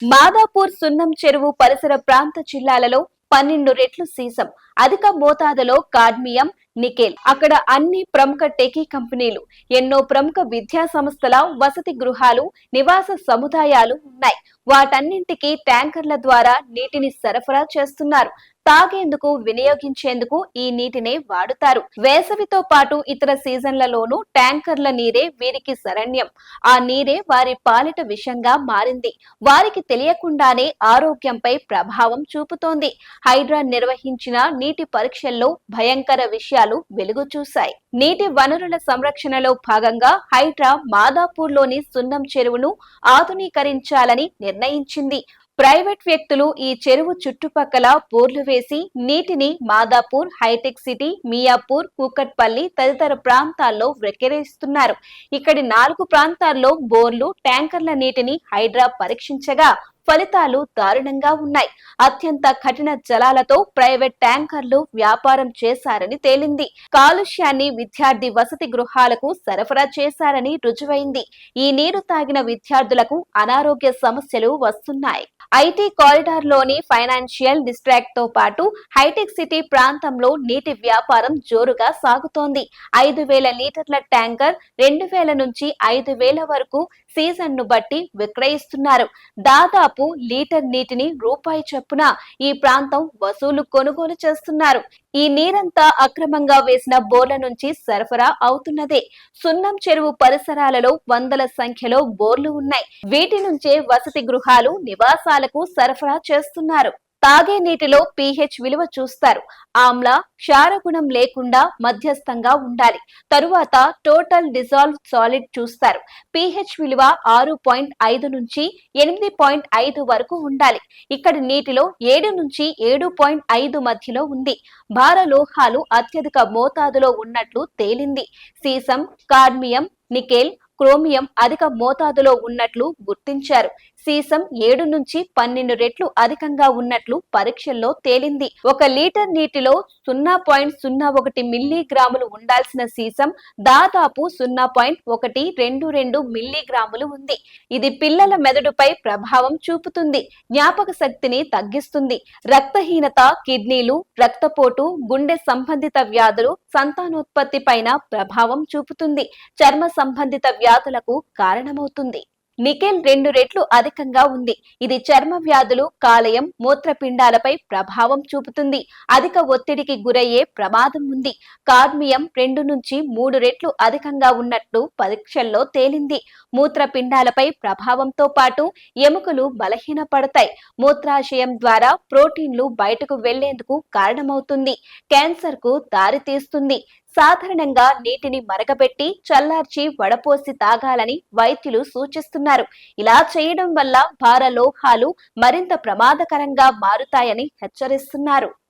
మాదాపూర్ సున్నం చెరువు పరిసర ప్రాంత జిల్లాలలో 12 రెట్లు సీసం, అధిక మోతాదులో కాడ్మియం, నికెల్. అక్కడ అన్ని ప్రముఖ టెకీ కంపెనీలు, ఎన్నో ప్రముఖ విద్యా సంస్థల వసతి గృహాలు, నివాస సముదాయాలు ఉన్నాయి. వాటన్నింటికి ట్యాంకర్ల ద్వారా నీటిని సరఫరా చేస్తున్నారు. తాగేందుకు, వినియోగించేందుకు ఈ నీటినే వాడుతారు. వేసవితో పాటు ఇతర సీజన్లలోనూ ట్యాంకర్ల నీరే వీరికి శరణ్యం. ఆ నీరే వారి పాలిట విషంగా మారింది. వారికి తెలియకుండానే ఆరోగ్యంపై ప్రభావం చూపుతోంది. హైడ్రా నిర్వహించిన నీటి పరీక్షల్లో భయంకర విషయాలు వెలుగు చూశాయి. నీటి వనరుల సంరక్షణలో భాగంగా హైడ్రా మాదాపూర్లోని సున్నం చెరువును ఆధునీకరించాలని నిర్ణయించింది. ప్రైవేట్ వ్యక్తులు ఈ చెరువు చుట్టుపక్కల బోర్లు వేసి నీటిని మాదాపూర్, హైటెక్ సిటీ, మియాపూర్, కూకట్పల్లి తదితర ప్రాంతాల్లో విక్రయిస్తున్నారు. ఇక్కడి 4 ప్రాంతాల్లో బోర్లు, ట్యాంకర్ల నీటిని హైడ్రా పరీక్షించగా ఫలితాలు దారుణంగా ఉన్నాయి. అత్యంత కఠిన జలాలతో ప్రైవేట్ ట్యాంకర్లు వ్యాపారం చేశారని తేలింది. కాలుష్యాన్ని విద్యార్థి వసతి గృహాలకు సరఫరా చేశారని రుజువైంది. ఈ నీరు తాగిన విద్యార్థులకు అనారోగ్య సమస్యలు వస్తున్నాయి. ఐటీ కారిడార్ లోని ఫైనాన్షియల్ డిస్ట్రాక్ట్ తో పాటు హైటెక్ సిటీ ప్రాంతంలో నీటి వ్యాపారం జోరుగా సాగుతోంది. 5,000 లీటర్ల ట్యాంకర్ 2,000 నుంచి 5,000 వరకు సీజన్ ను బట్టి విక్రయిస్తున్నారు. దాదాపు లీటర్ నీటిని రూపాయి చొప్పున ఈ ప్రాంతం వసూలు కొనుగోలు చేస్తున్నారు. ఈ నీరంతా అక్రమంగా వేసిన బోర్ల నుంచి సరఫరా అవుతున్నదే. సున్నం చెరువు పరిసరాలలో వందల సంఖ్యలో బోర్లు ఉన్నాయి. వీటి నుంచే వసతి గృహాలు, నివాసాలకు సరఫరా చేస్తున్నారు. తాగే నీటిలో pH విలువ చూస్తారు. ఆమ్ల, క్షారగుణం లేకుండా మధ్యస్థంగా ఉండాలి. తరువాత టోటల్ డిజాల్వ్ సాలిడ్ చూస్తారు. pH విలువ 6.5 నుంచి 8.5 వరకు ఉండాలి. ఇక్కడి నీటిలో 7 నుంచి 7.5 మధ్యలో ఉంది. భార లోహాలు అత్యధిక మోతాదులో ఉన్నట్లు తేలింది. సీసం, కాడ్మియం, నికెల్, క్రోమియం అధిక మోతాదులో ఉన్నట్లు గుర్తించారు. సీసం 7 నుంచి 12 రెట్లు అధికంగా ఉన్నట్లు పరీక్షల్లో తేలింది. 1 లీటర్ నీటిలో 0.01 మిల్లీగ్రాములు ఉండాల్సిన సీసం దాదాపు 0.122 మిల్లీగ్రాములు ఉంది. ఇది పిల్లల మెదడుపై ప్రభావం చూపుతుంది. జ్ఞాపక శక్తిని తగ్గిస్తుంది. రక్తహీనత, కిడ్నీలు, రక్తపోటు, గుండె సంబంధిత వ్యాధులు, సంతానోత్పత్తి పైన ప్రభావం చూపుతుంది. చర్మ సంబంధిత వ్యాధులకు కారణమవుతుంది. నికెల్ 2 రెట్లు అధికంగా ఉంది. ఇది చర్మ వ్యాధులు, కాలేయం, మూత్రపిండాలపై ప్రభావం చూపుతుంది. అధిక ఒత్తిడికి గురయ్యే ప్రమాదం ఉంది. కాడ్మియం 2 నుంచి 3 రెట్లు అధికంగా ఉన్నట్లు పరీక్షల్లో తేలింది. మూత్రపిండాలపై ప్రభావంతో పాటు ఎముకలు బలహీనపడతాయి. మూత్రాశయం ద్వారా ప్రోటీన్లు బయటకు వెళ్లేందుకు కారణమవుతుంది. క్యాన్సర్ కు దారితీస్తుంది. సాధారణంగా నీటిని మరగబెట్టి చల్లార్చి వడపోసి తాగాలని వైద్యులు సూచిస్తున్నారు. ఇలా చేయడం వల్ల భార లోహాలు మరింత ప్రమాదకరంగా మారుతాయని హెచ్చరిస్తున్నారు.